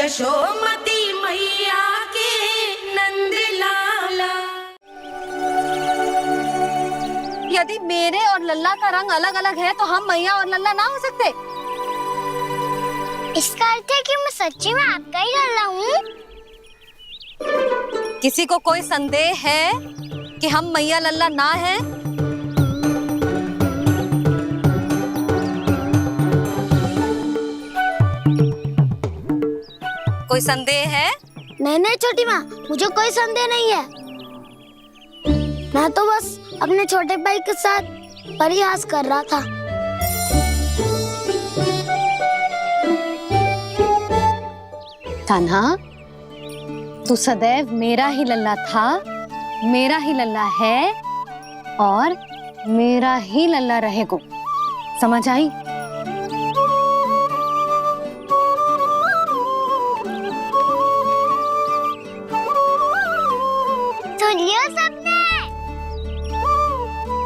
यशोमती मैया के नंद लाला। यदि मेरे और लल्ला का रंग अलग अलग है तो हम मैया और लल्ला ना हो सकते? इसका अर्थ है कि मैं सच्ची में आपका ही लल्ला हूँ? किसी को कोई संदेह है कि हम मैया लल्ला ना हैं? कोई संदेह है? नहीं नहीं छोटी माँ, मुझे कोई संदेह नहीं है। मैं तो बस अपने छोटे भाई के साथ परिहास कर रहा था। कान्हा, तू सदैव मेरा ही लल्ला था, मेरा ही लल्ला है और मेरा ही लल्ला रहेगा। समझ आई? सुन लियो सबने,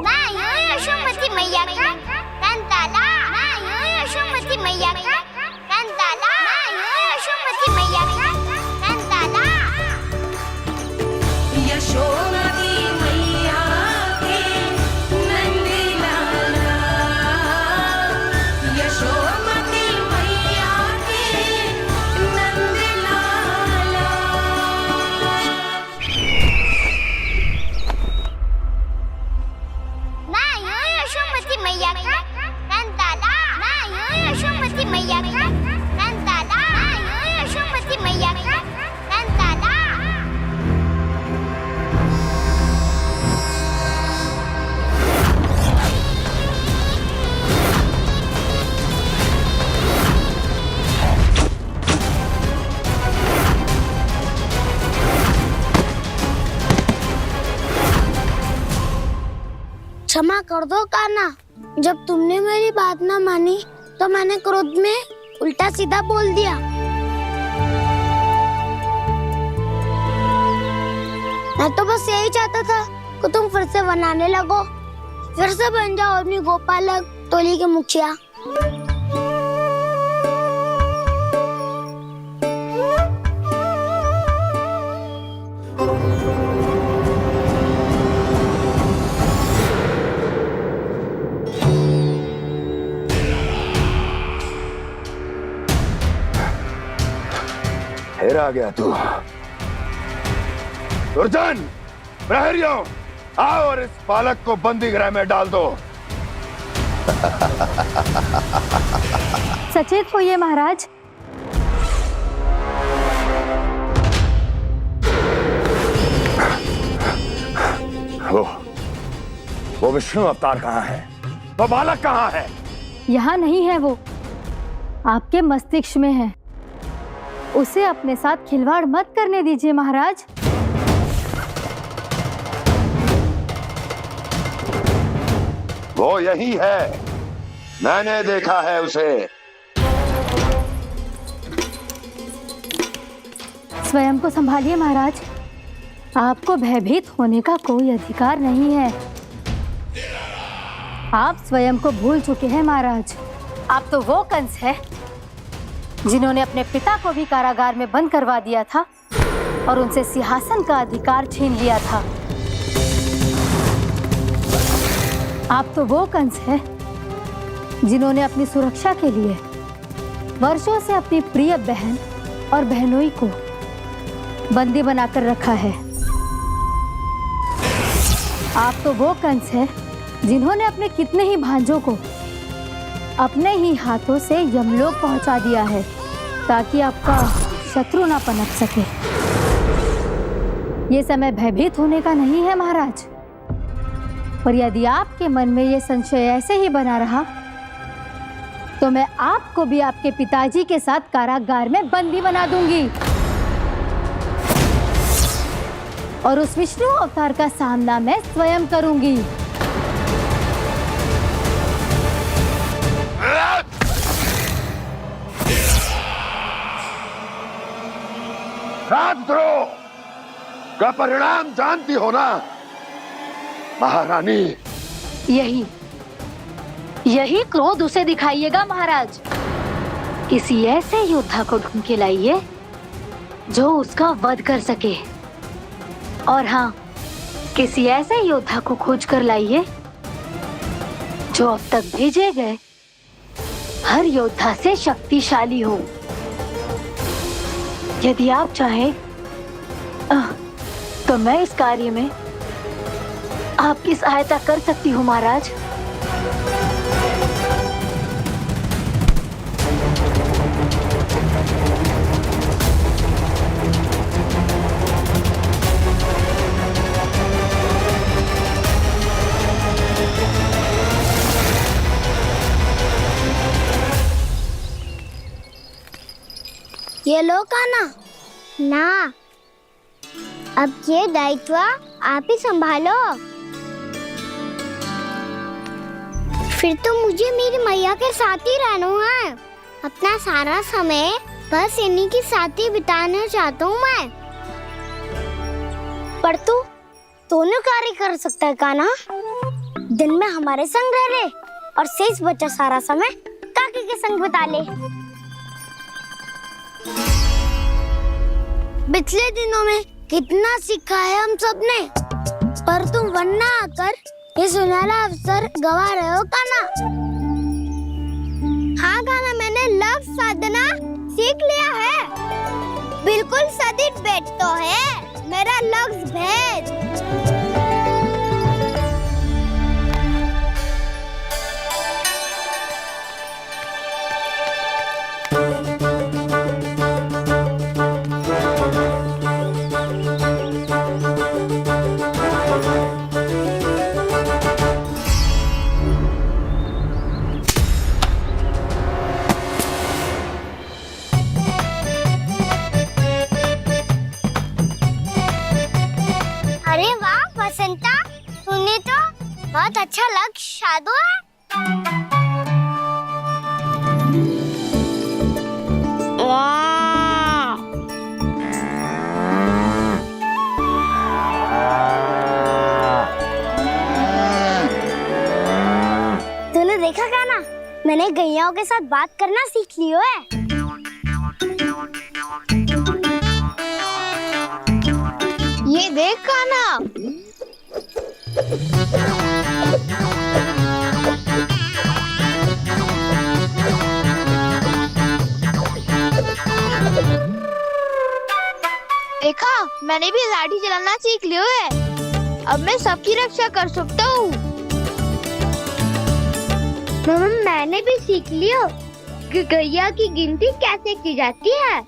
मैं हूँ यशोमती मैया का कंताला। मैं हूँ यशोमती मैया का कंताला। मैं हूँ यशोमती मैया का कंताला। यशोमती मैया के नंद लाला। यशोमती मैया के नंद लाला। मैं हूँ यशोमती मैया का कंताला। मैं हूँ यशोमती मैया का कंताला। मैं हूँ यशोमती मैया का कंताला। क्षमा कर दो कान्हा, जब तुमने मेरी बात ना मानी तो मैंने क्रोध में उल्टा सीधा बोल दिया। मैं तो बस यही चाहता था कि तुम फिर से बनाने लगो, फिर से बन जाओ अपनी गोपालक टोली के मुखिया। फिर आ गया तू। दुर्जन, प्रहरियों, आओ और इस बालक को बंदी गृह में डाल दो। सचेत होइए महाराज। वो विष्णु अवतार कहाँ है? वो बालक कहाँ है? यहाँ नहीं है वो, आपके मस्तिष्क में है। उसे अपने साथ खिलवाड़ मत करने दीजिए महाराज। वो यही है, मैंने देखा है उसे। स्वयं को संभालिए महाराज, आपको भयभीत होने का कोई अधिकार नहीं है। आप स्वयं को भूल चुके हैं महाराज। आप तो वो कंस है जिन्होंने अपने पिता को भी कारागार में बंद करवा दिया था और उनसे सिंहासन का अधिकार छीन लिया था। आप तो वो कंस है जिन्होंने अपनी सुरक्षा के लिए वर्षों से अपनी प्रिय बहन और बहनोई को बंदी बनाकर रखा है। आप तो वो कंस है जिन्होंने अपने कितने ही भांजों को अपने ही हाथों से यमलोक पहुंचा दिया है ताकि आपका शत्रु ना पनप सके। ये समय भयभीत होने का नहीं है महाराज, पर यदि आपके मन में ये संशय ऐसे ही बना रहा तो मैं आपको भी आपके पिताजी के साथ कारागार में बंदी बना दूंगी और उस विष्णु अवतार का सामना मैं स्वयं करूंगी। राजद्रोह का परिणाम जानती हो ना महारानी? यही क्रोध उसे दिखाइएगा महाराज। किसी ऐसे योद्धा को ढूंढ के लाइए जो उसका वध कर सके। और हाँ, किसी ऐसे योद्धा को खोज कर लाइए जो अब तक भेजे गए हर योद्धा से शक्तिशाली हो। यदि आप चाहें तो मैं इस कार्य में आपकी सहायता कर सकती हूँ महाराज। ये लो कान्हा। ना, अब ये दायित्व आप ही संभालो। फिर तो मुझे मेरी मैया के साथ ही रहना है। अपना सारा समय बस इन्हीं के साथ ही बिताना चाहता हूँ मैं। पर तू दोनों कार्य कर सकता है कान्हा। दिन में हमारे संग रह ले और शेष बचा सारा समय काकी के संग बिता ले। पिछले दिनों में कितना सीखा है हम सबने, पर तुम वरना आकर ये सुनहरा अवसर गवा रहे हो कान्हा। हाँ कान्हा, मैंने लक्ष्य साधना सीख लिया है। बिल्कुल सदित भेद तो है मेरा लक्ष्य भेद। अरे वाह बसंता, तूने तो बहुत अच्छा लक्ष्य साधा है। वाह! तूने देखा कान्हा, मैंने गैयाओं के साथ बात करना सीख लियो है। ये देख कान्हा। देखा, मैंने भी लाठी चलाना सीख लियो है। अब मैं सबकी रक्षा कर सकता हूँ। मैंने भी सीख लियो कि गैया की गिनती कैसे की जाती है।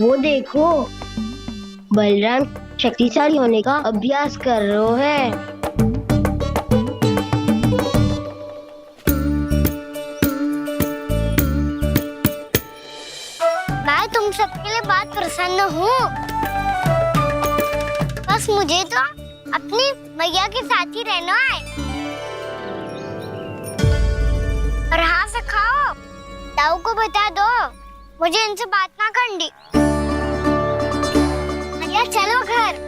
वो देखो, बलराम शक्तिशाली होने का अभ्यास कर रहे हैं। मैं तुम सबके लिए बहुत प्रसन्न हूँ। बस मुझे तो अपनी मैया के साथ ही रहना है। और हाँ सखाओ, ताऊ को बता दो मुझे इनसे बात ना करनी। मैया चलो घर।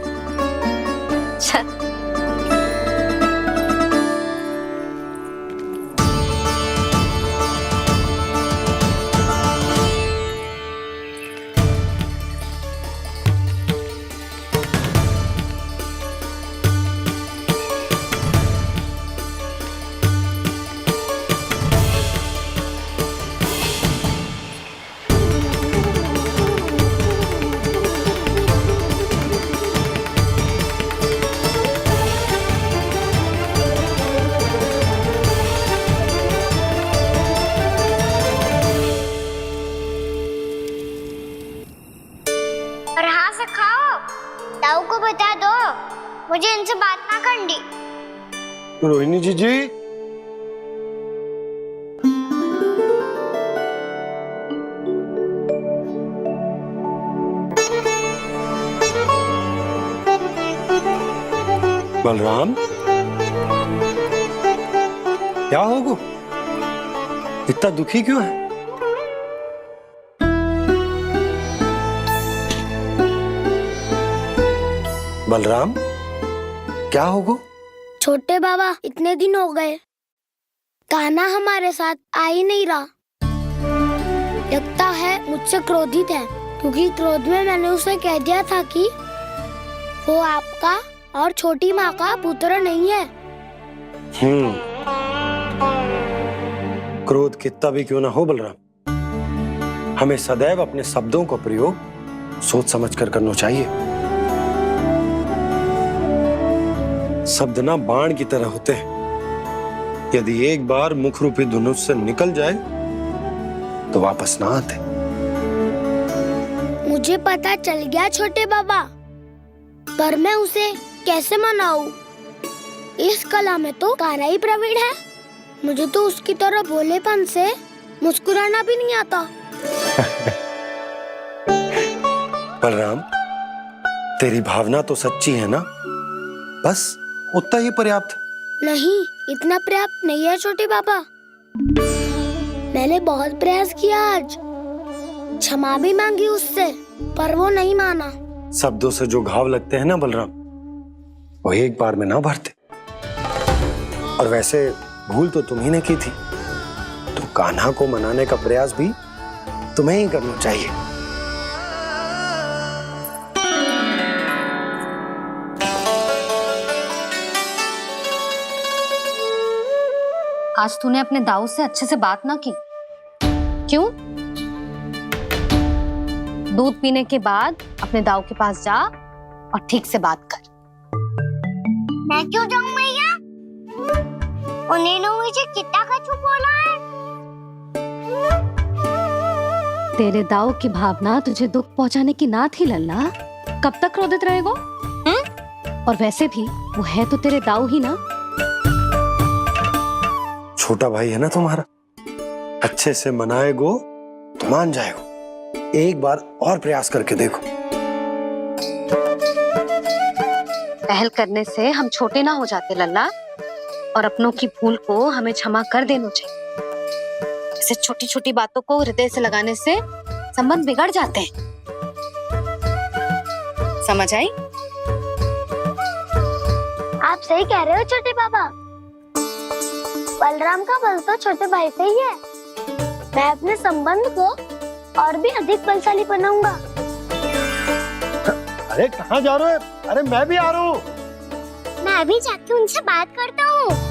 और हाँ सखाओ, ताऊ को बता दो मुझे इनसे बात ना करनी। रोहिणी जी बलराम, क्या होगा? इतना दुखी क्यों है? बलराम, क्या होगा? छोटे बाबा, इतने दिन हो गए कान्हा हमारे साथ आ ही नहीं रहा। लगता है मुझसे क्रोधित है, क्योंकि क्रोध में मैंने उसे कह दिया था कि वो आपका और छोटी माँ का पुत्र नहीं है। क्रोध कितना भी क्यों ना हो बलराम, हमें सदैव अपने शब्दों का प्रयोग सोच समझ कर करना चाहिए। शब्द ना बाण की तरह होते हैं, यदि एक बार मुख रूपी धनुष से निकल जाए तो वापस ना आते। मुझे पता चल गया छोटे बाबा, पर मैं उसे कैसे मनाऊं? इस कला में तो कान्हा ही प्रवीण है। मुझे तो उसकी तरह भोलेपन से मुस्कुराना भी नहीं आता। बलराम, तेरी भावना तो सच्ची है ना, बस उतना ही पर्याप्त। नहीं, इतना पर्याप्त नहीं है छोटे बाबा। मैंने बहुत प्रयास किया आज, क्षमा भी मांगी उससे, पर वो नहीं माना। शब्दों से जो घाव लगते हैं ना बलराम, वो एक बार में ना भरते। और वैसे भूल तो तुम्ही ने की थी, तो कान्हा को मनाने का प्रयास भी तुम्हें ही करना चाहिए। आज तूने अपने दाऊ से अच्छे से बात ना की, क्यों? दूध पीने के बाद अपने दाऊ के पास जा और ठीक से बात कर। मैं क्यों जाऊं भैया? उन्होंने मुझे कितना कछु बोला है। तेरे दाऊ की भावना तुझे दुख पहुंचाने की ना थी लल्ला, कब तक क्रोधित रहेगो? और वैसे भी वो है तो तेरे दाऊ ही ना। छोटा भाई है ना तुम्हारा, अच्छे से मनाएगो तो मान जाएगो। एक बार और प्रयास करके देखो। पहल करने से हम छोटे ना हो जाते लल्ला, और अपनों की भूल को हमें क्षमा कर देना चाहिए। ऐसे छोटी छोटी बातों को हृदय से लगाने से संबंध बिगड़ जाते हैं। समझ आई? आप सही कह रहे हो छोटे बाबा। बलराम का बल तो छोटे भाई से ही है। मैं अपने संबंध को और भी अधिक बलशाली बनाऊंगा। अरे कहाँ जा रहे हो? अरे मैं भी आ रहा हूँ। मैं अभी जाके उनसे बात करता हूँ।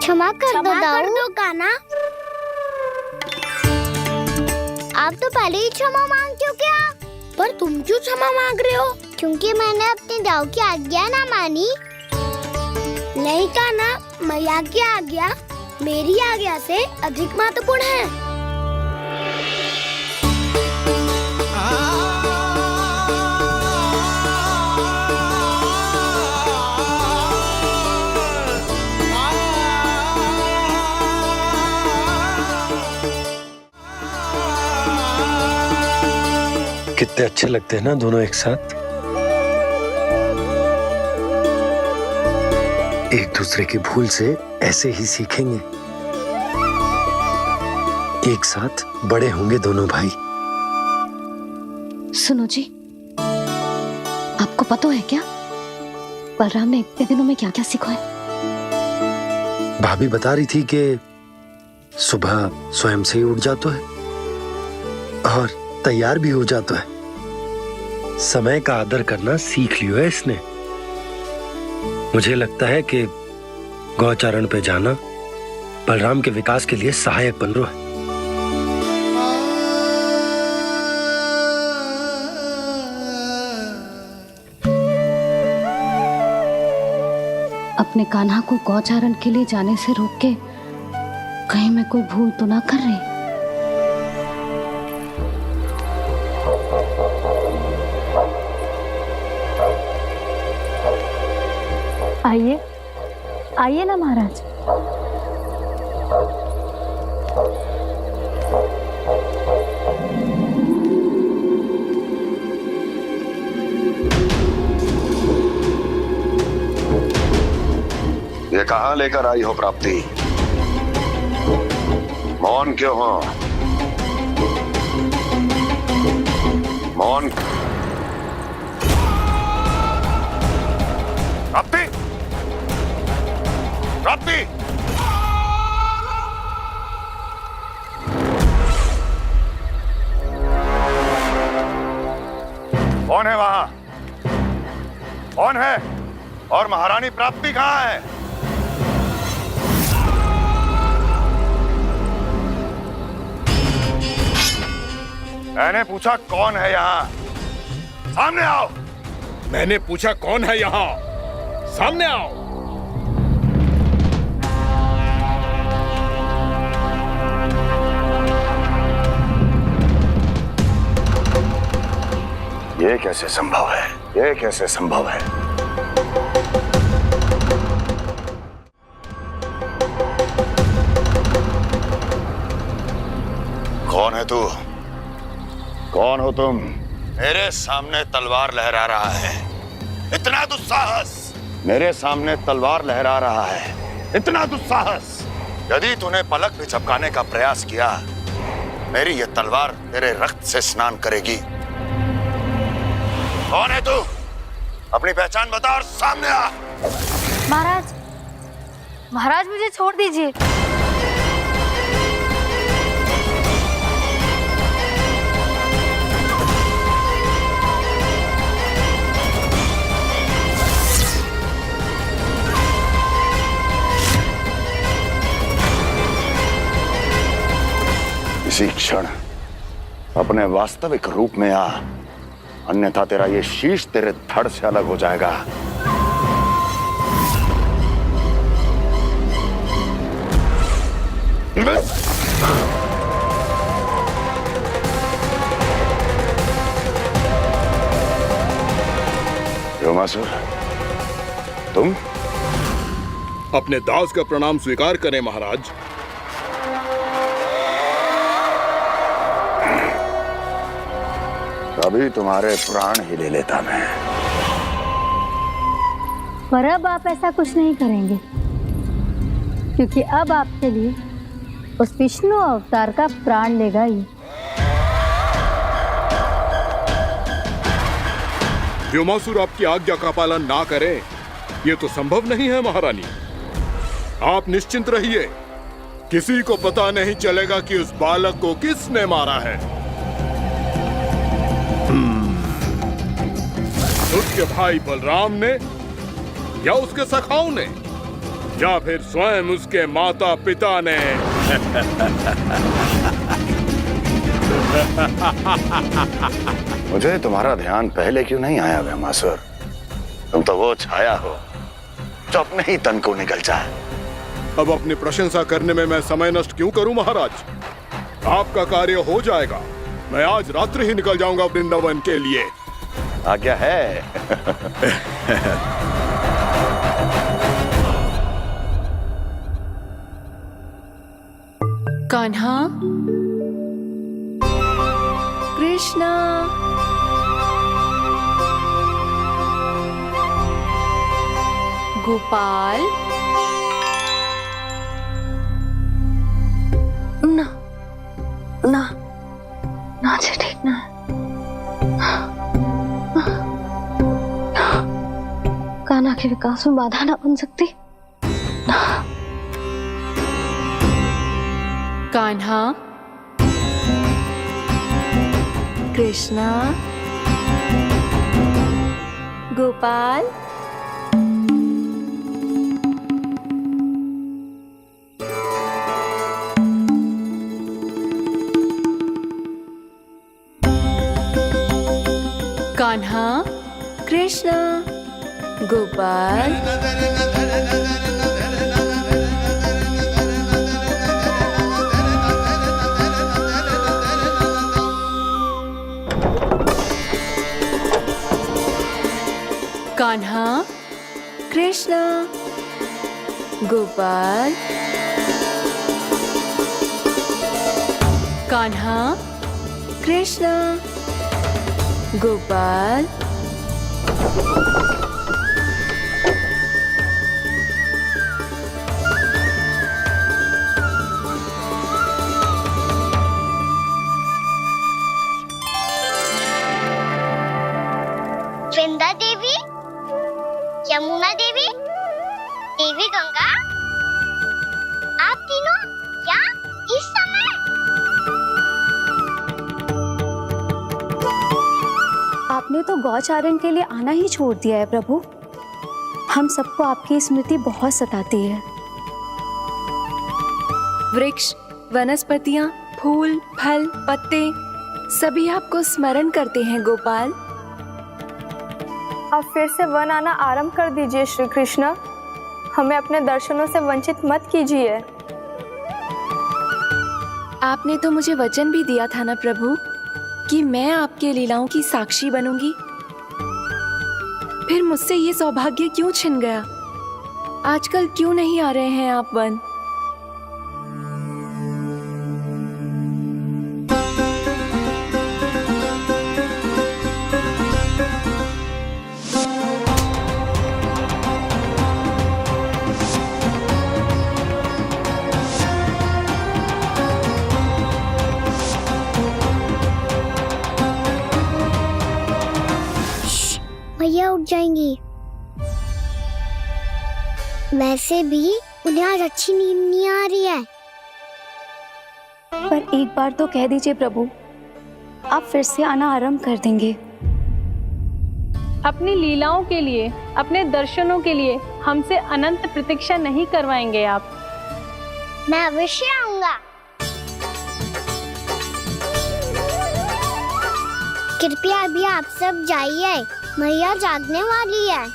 क्षमा कर दो कान्हा। आप तो पहले ही क्षमा मांगते हो क्या? पर तुम क्यों क्षमा मांग रहे हो? क्योंकि मैंने अपने दाऊ की आज्ञा ना मानी। नहीं कान्हा, मैया की आज्ञा मेरी आज्ञा से अधिक महत्वपूर्ण है। कितने अच्छे लगते हैं ना दोनों एक साथ। एक दूसरे की भूल से ऐसे ही सीखेंगे। एक साथ बड़े होंगे दोनों भाई। सुनो जी, आपको पता है क्या बलराम ने इतने दिनों में क्या क्या सीखा है? भाभी बता रही थी कि सुबह स्वयं से ही उठ जाता है और तैयार भी हो जाता है। समय का आदर करना सीख लियो है इसने। मुझे लगता है कि गौचारण पे जाना बलराम के विकास के लिए सहायक बन रहा है। अपने कान्हा को गौचारण के लिए जाने से रोक के कहीं मैं कोई भूल तो ना कर रही। आइए आइए ना महाराज। ये कहाँ लेकर आई हो प्राप्ति? मौन क्यों हो? मौन। प्राप्ति, प्राप्ति, कौन है वहां? कौन है? और महारानी प्राप्ति कहाँ है? मैंने पूछा कौन है यहाँ? सामने आओ। मैंने पूछा कौन है यहाँ? सामने आओ। ये कैसे संभव है? ये कैसे संभव है? कौन है तू? कौन हो तुम? मेरे सामने तलवार लहरा रहा है। इतना दुस्साहस! मेरे सामने तलवार लहरा रहा है। इतना दुस्साहस! यदि तूने पलक भी झपकाने का प्रयास किया, मेरी ये तलवार तेरे रक्त से स्नान करेगी। कौन है तू? अपनी पहचान बता और सामने आ। महाराज, महाराज मुझे छोड़ दीजिए। इसी क्षण अपने वास्तविक रूप में आ, अन्यथा तेरा ये शीश तेरे धड़ से अलग हो जाएगा। व्योमासुर, तुम? अपने दास का प्रणाम स्वीकार करें महाराज। अभी तुम्हारे प्राण ही ले लेता मैं। पर अब आप ऐसा कुछ नहीं करेंगे, क्योंकि अब आपके लिए उस विष्णु अवतार का प्राण लेगा ही। व्योमासुर आपकी आज्ञा का पालन ना करे, ये तो संभव नहीं है महारानी। आप निश्चिंत रहिए, किसी को पता नहीं चलेगा कि उस बालक को किसने मारा है। उसके भाई बलराम ने, या उसके सखाओं ने, या फिर स्वयं उसके माता पिता ने। मुझे तुम्हारा ध्यान पहले क्यों नहीं आया व्योमासुर? तुम तो वो छाया हो जो अपने ही तन को निगल जाए। अब अपनी प्रशंसा करने में मैं समय नष्ट क्यों करूं महाराज? आपका कार्य हो जाएगा। मैं आज रात्रि ही निकल जाऊंगा वृंदावन के लिए। आज्ञा है। कान्हा, कृष्णा, गोपाल। ना ना ना जी, ठीक ना। कान्हा के विकास में बाधा ना बन सकती। कान्हा, कृष्णा, गोपाल। कान्हा, कृष्णा, गोपाल। कृष्णा गोपाल कान्हा कृष्णा गोपाल वृंदा देवी, यमुना देवी, देवी गंगा, आप तीनों यहाँ इस समय? आपने तो गौचारण के लिए आना ही छोड़ दिया है प्रभु। हम सबको आपकी स्मृति बहुत सताती है। वृक्ष, वनस्पतियां, फूल, फल, पत्ते सभी आपको स्मरण करते हैं गोपाल। अब फिर से वन आना आरंभ कर दीजिए श्री कृष्ण। हमें अपने दर्शनों से वंचित मत कीजिए। आपने तो मुझे वचन भी दिया था ना प्रभु कि मैं आपके लीलाओं की साक्षी बनूंगी। फिर मुझसे ये सौभाग्य क्यों छिन गया? आजकल क्यों नहीं आ रहे हैं आप वन? भैया उठ जाएंगी। वैसे भी उन्हें आज अच्छी नींद नहीं आ रही है। पर एक बार तो कह दीजिए प्रभु, आप फिर से आना आरंभ कर देंगे। अपनी लीलाओं के लिए, अपने दर्शनों के लिए हमसे अनंत प्रतीक्षा नहीं करवाएंगे आप? मैं अवश्य आऊंगा। कृपया अभी आप सब जाइए, मैया जागने वाली है।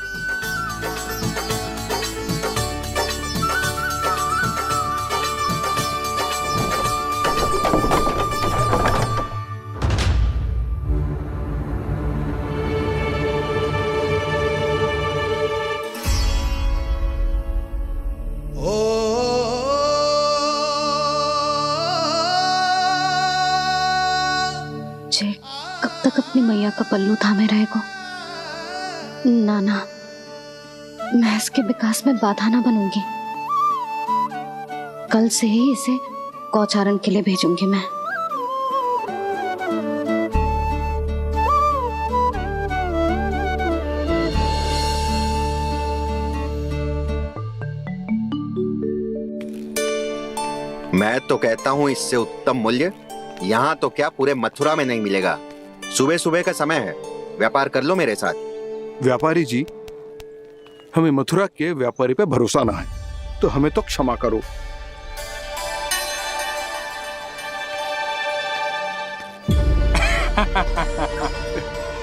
जे कब तक अपनी मैया का पल्लू थामे रहेगा? ना ना, मैं इसके विकास में बाधा ना बनूंगी। कल से ही इसे गौचारण के लिए भेजूंगी मैं। मैं तो कहता हूँ इससे उत्तम मूल्य यहाँ तो क्या पूरे मथुरा में नहीं मिलेगा। सुबह सुबह का समय है, व्यापार कर लो मेरे साथ। व्यापारी जी, हमें मथुरा के व्यापारी पे भरोसा ना है, तो हमें तो क्षमा करो।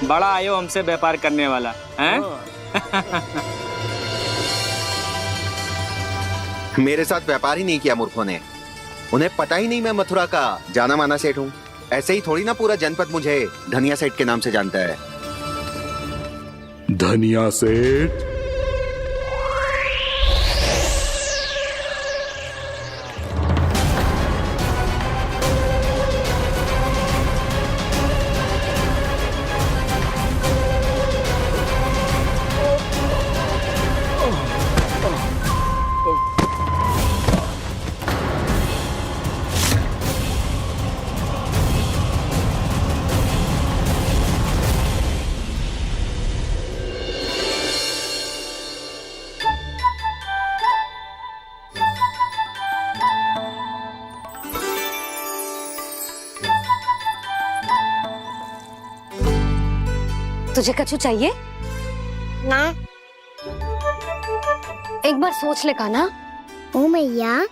बड़ा आयो हमसे व्यापार करने वाला हैं? मेरे साथ व्यापार ही नहीं किया मूर्खों ने। उन्हें पता ही नहीं मैं मथुरा का जाना माना सेठ हूँ। ऐसे ही थोड़ी ना पूरा जनपद मुझे धनिया सेठ के नाम से जानता है। धनिया सेठ? तुझे कछु चाहिए? ना। एक बार सोच ले कान्हा। ओ मैया,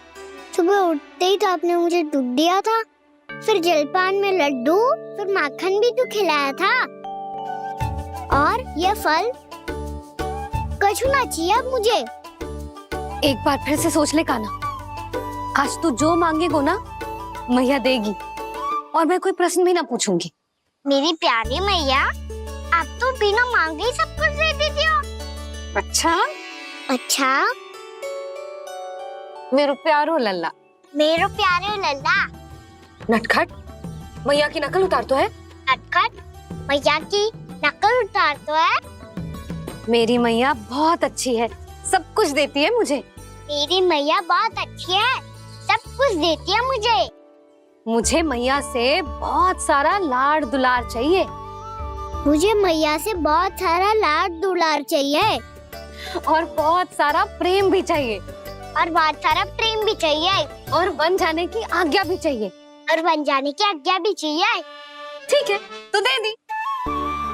सुबह उठते ही तो आपने मुझे दूध दिया था, फिर जलपान में लड्डू, फिर माखन भी तो खिलाया था। और ये फल कछु ना चाहिए अब मुझे। एक बार फिर से सोच ले कान्हा। आज तू जो मांगेगो ना मैया देगी, और मैं कोई प्रश्न भी ना पूछूंगी। मेरी प्यारी मैया, आप तो बिना मांगे ही सब कुछ दे देती हो। अच्छा, अच्छा, मेरो प्यारो लल्ला। मेरो प्यारे लल्ला। नटखट, मैया की नकल उतार तो है। नटखट, मैया की नकल उतार तो है। मेरी मैया बहुत अच्छी है, सब कुछ देती है मुझे। मेरी मैया बहुत अच्छी है, सब कुछ देती है मुझे। मुझे मैया से बहुत सारा लाड़ दुलार चाहिए। मुझे मैया से बहुत सारा लाड दुलार चाहिए और बहुत सारा प्रेम भी चाहिए। और बहुत सारा प्रेम भी चाहिए और बन जाने की आज्ञा भी चाहिए। और बन जाने की आज्ञा भी चाहिए। ठीक है, तो दे दी।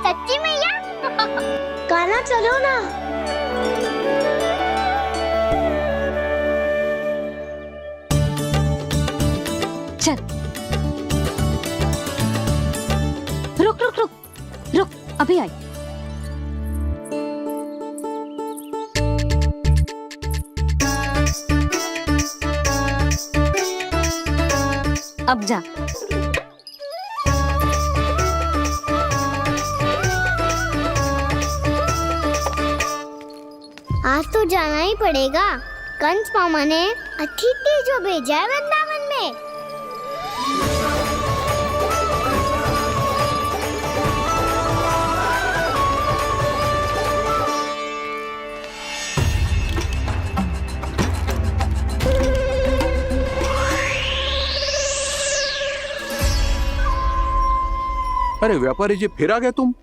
सच्ची मैया? गाना चलो ना। चल, रुक रुक रुक रुक, अभी आई। अब जा। आज तो जाना ही पड़ेगा। कंस मामा ने अतिथि जो भेजा है वृंदावन में। अरे व्यापारी जी, फिर आ गए तुम?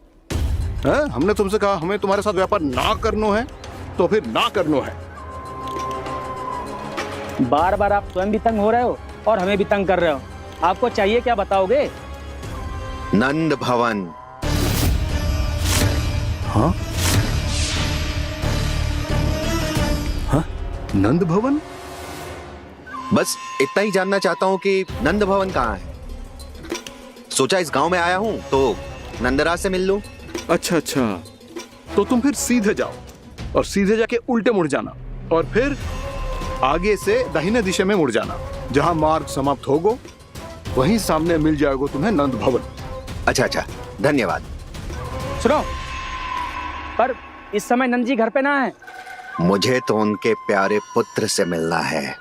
हैं? हमने तुमसे कहा हमें तुम्हारे साथ व्यापार ना करनो है, तो फिर ना करनो है। बार बार आप स्वयं भी तंग हो रहे हो और हमें भी तंग कर रहे हो। आपको चाहिए क्या, बताओगे? नंद भवन। हाँ? हाँ? नंद भवन? बस इतना ही जानना चाहता हूँ कि नंद भवन कहाँ है। सोचा इस गांव में आया हूँ तो नंदराज से मिल लूं। अच्छा अच्छा, तो तुम फिर सीधे जाओ और सीधे जाके उल्टे मुड़ जाना और फिर आगे से दाहिने दिशा में मुड़ जाना। जहाँ मार्ग समाप्त होगो वहीं सामने मिल जाएगा तुम्हें नंद भवन। अच्छा अच्छा, धन्यवाद। सुनो, पर इस समय नंद जी घर पे ना है। मुझे तो उनके प्यारे पुत्र से मिलना है।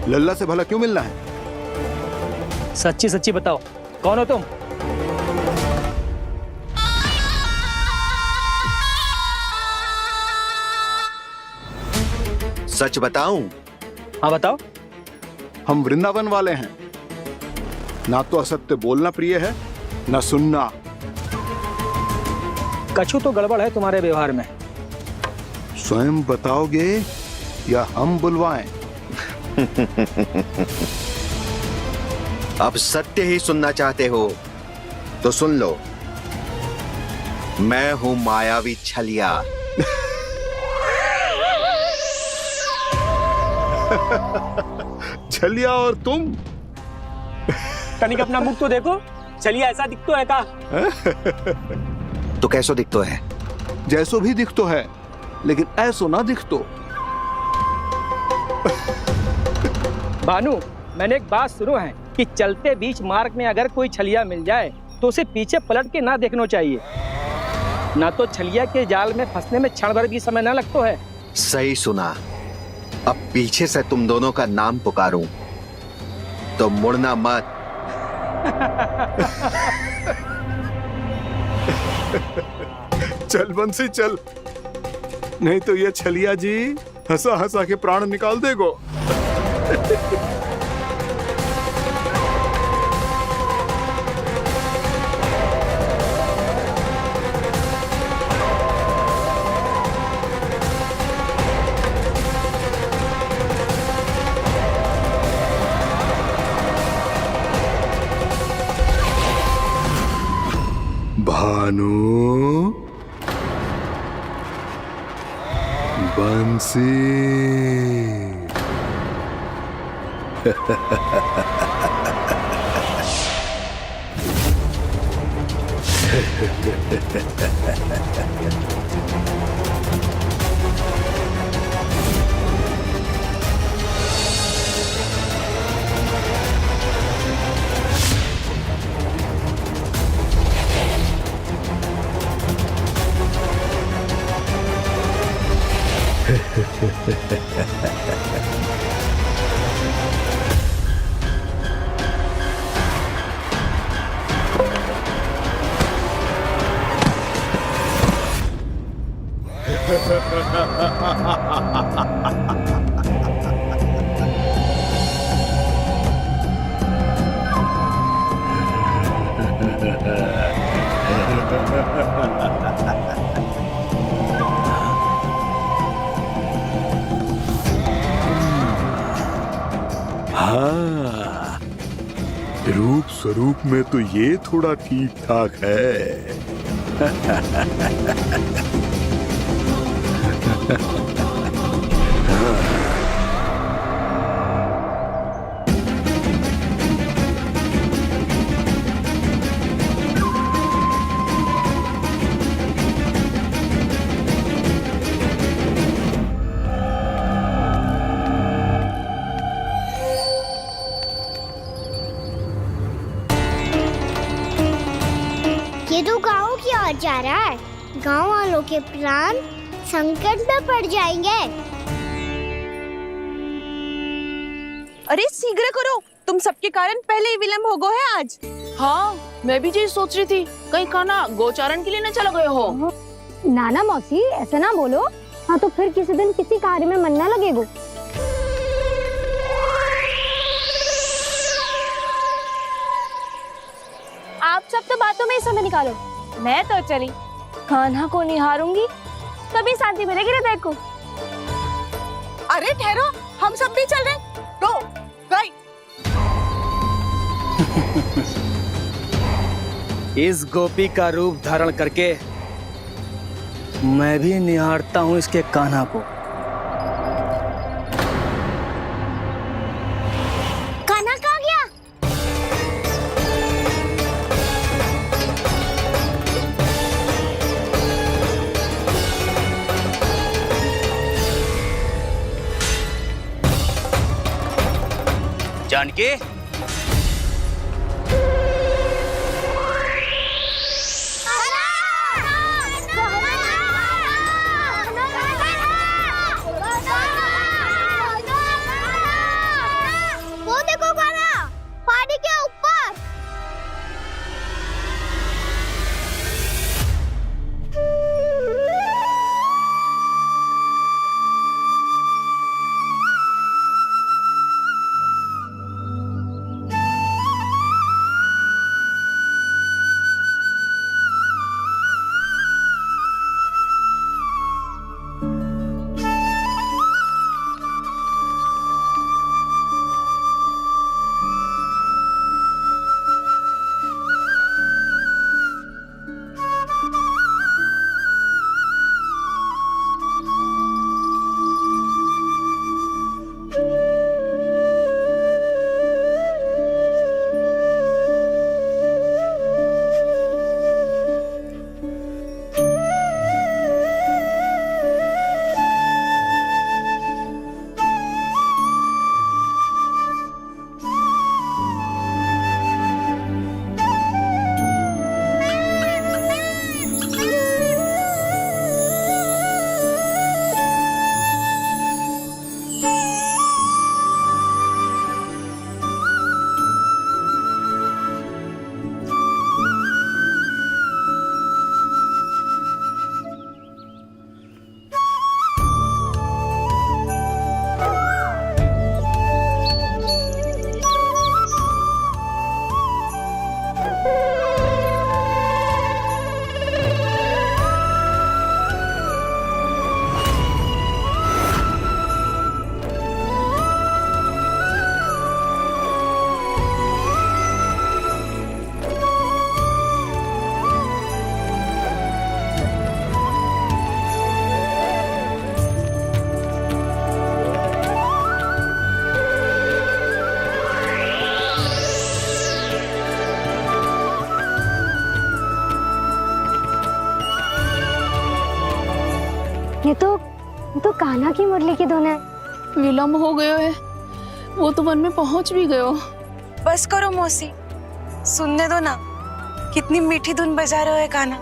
लल्ला से भला क्यों मिलना है? सच्ची सच्ची बताओ, कौन हो तुम? सच बताऊं? हाँ बताओ। हम वृंदावन वाले हैं। ना तो असत्य बोलना प्रिय है, ना सुनना। कछु तो गड़बड़ है तुम्हारे व्यवहार में। स्वयं बताओगे या हम बुलवाएं? अब सत्य ही सुनना चाहते हो तो सुन लो। मैं हूं मायावी छलिया। छलिया और तुम? तनिक अपना मुख तो देखो, चलिए ऐसा दिखतो है का? तो कैसो दिखतो है? जैसो भी दिखतो है, लेकिन ऐसो ना दिखतो। भानु, मैंने एक बात सुनो है कि चलते बीच मार्ग में अगर कोई छलिया मिल जाए तो उसे पीछे पलट के ना देखना चाहिए। ना तो छलिया के जाल में फंसने में क्षण भर भी समय ना लगता है। सही सुना। अब पीछे से तुम दोनों का नाम पुकारूं तो मुड़ना मत। चल बंसी चल, नहीं तो ये छलिया जी हंसा हंसा के प्राण निकाल देगो। भानु, बंसी। हाँ, रूप स्वरूप में तो ये थोड़ा ठीक ठाक है। ये तो गाँव की ओर जा रहा है। गाँव वालों के प्राण संकट में पड़ जाएंगे। अरे शीघ्र करो, तुम सबके कारण पहले ही विलम्ब हो गए है आज। हाँ, मैं भी यही सोच रही थी, कहीं खाना गोचारण के लिए न चला गए हो। नाना मौसी ऐसे ना बोलो। हाँ तो फिर किसी दिन किसी कार्य में मन ना लगेगा। आप सब तो बातों में ही समय निकालो। मैं तो चली कान्हा को निहारूंगी, तभी शांति मिलेगी हृदय को। अरे ठहरो, हम सब भी चल रहे। रो, गई। इस गोपी का रूप धारण करके मैं भी निहारता हूँ इसके कान्हा को। कान्हा कहाँ गया? जानकी, वो देखो कान्हा, पहाड़ी के ऊपर। ये तो कान्हा की मुरली की धुन है। विलम्ब हो गयो है, वो तो वन में पहुंच भी गयो। बस करो मौसी, सुनने दो ना, कितनी मीठी धुन बजा रहे हो कान्हा।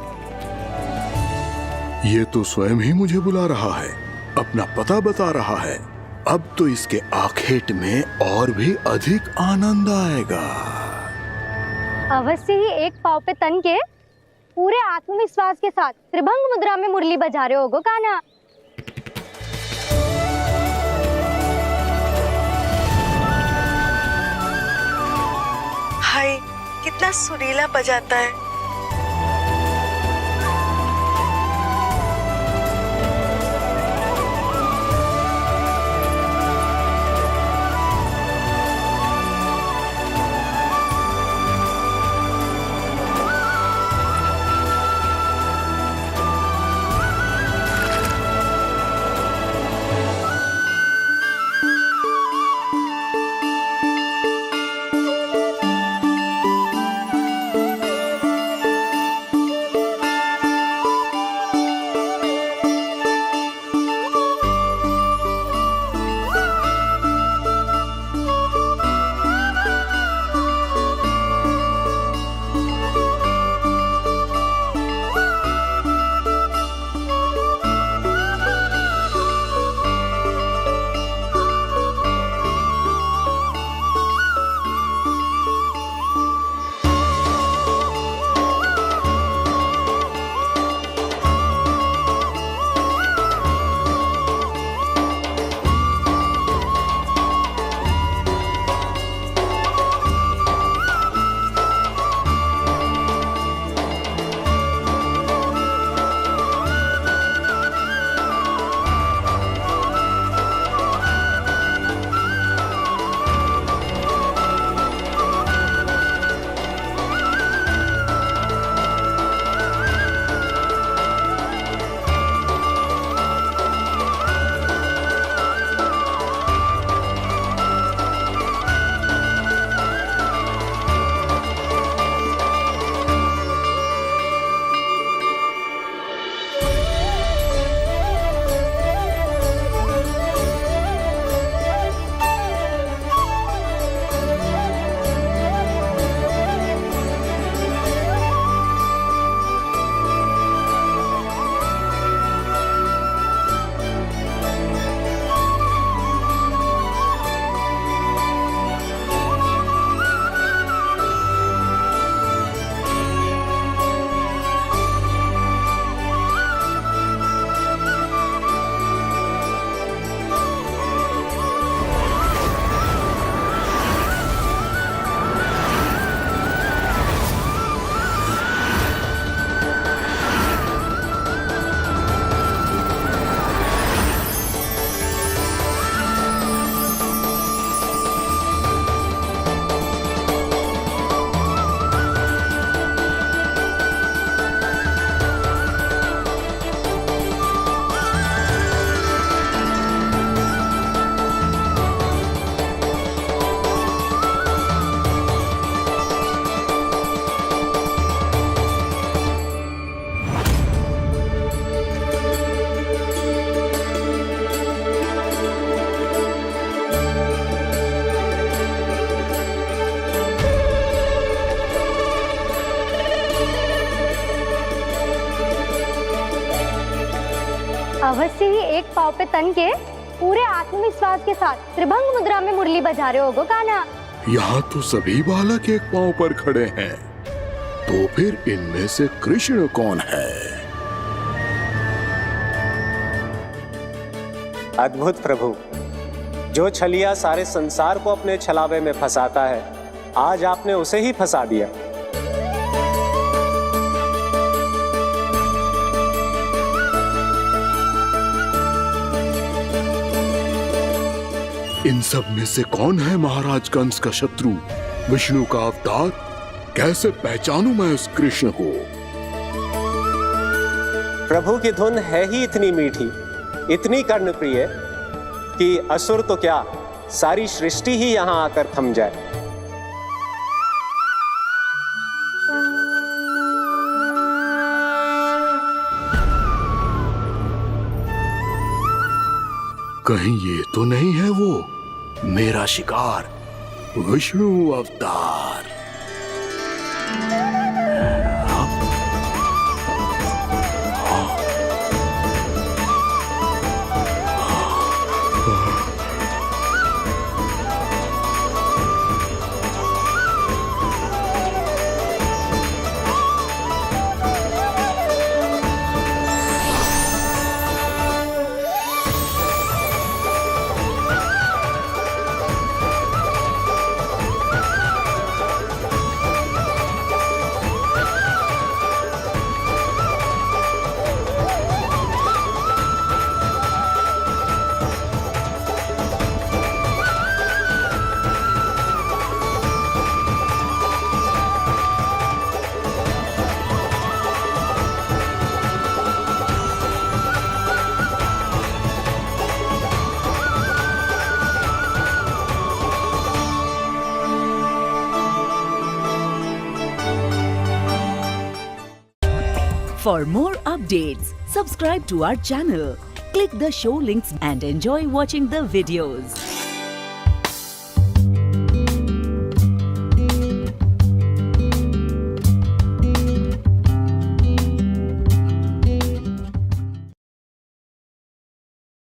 ये तो स्वयं ही मुझे बुला रहा है, अपना पता बता रहा है। अब तो इसके आखेट में और भी अधिक आनंद आएगा। अवश्य ही एक पाव पे तन के पूरे आत्मविश्वास के साथ त्रिभंग मुद्रा में मुरली बजा रहे होगो कान्हा। हाय, कितना सुरीला बजाता है। अवश्य ही एक पाव पे तन के पूरे आत्मविश्वास के साथ त्रिभंग मुद्रा में मुरली बजा रहे होगो कान्हा। यहाँ तो सभी बालक एक पांव पर खड़े हैं, तो फिर इनमें से कृष्ण कौन है? अद्भुत प्रभु, जो छलिया सारे संसार को अपने छलावे में फंसाता है, आज आपने उसे ही फंसा दिया। इन सब में से कौन है महाराज कंस का शत्रु, विष्णु का अवतार? कैसे पहचानूं मैं उस कृष्ण को? प्रभु की धुन है ही इतनी मीठी, इतनी कर्णप्रिय कि असुर तो क्या, सारी सृष्टि ही यहाँ आकर थम जाए। कहीं ये तो नहीं है वो मेरा शिकार विष्णु अवतार? For more updates, subscribe to our channel, click the show links and enjoy watching the videos.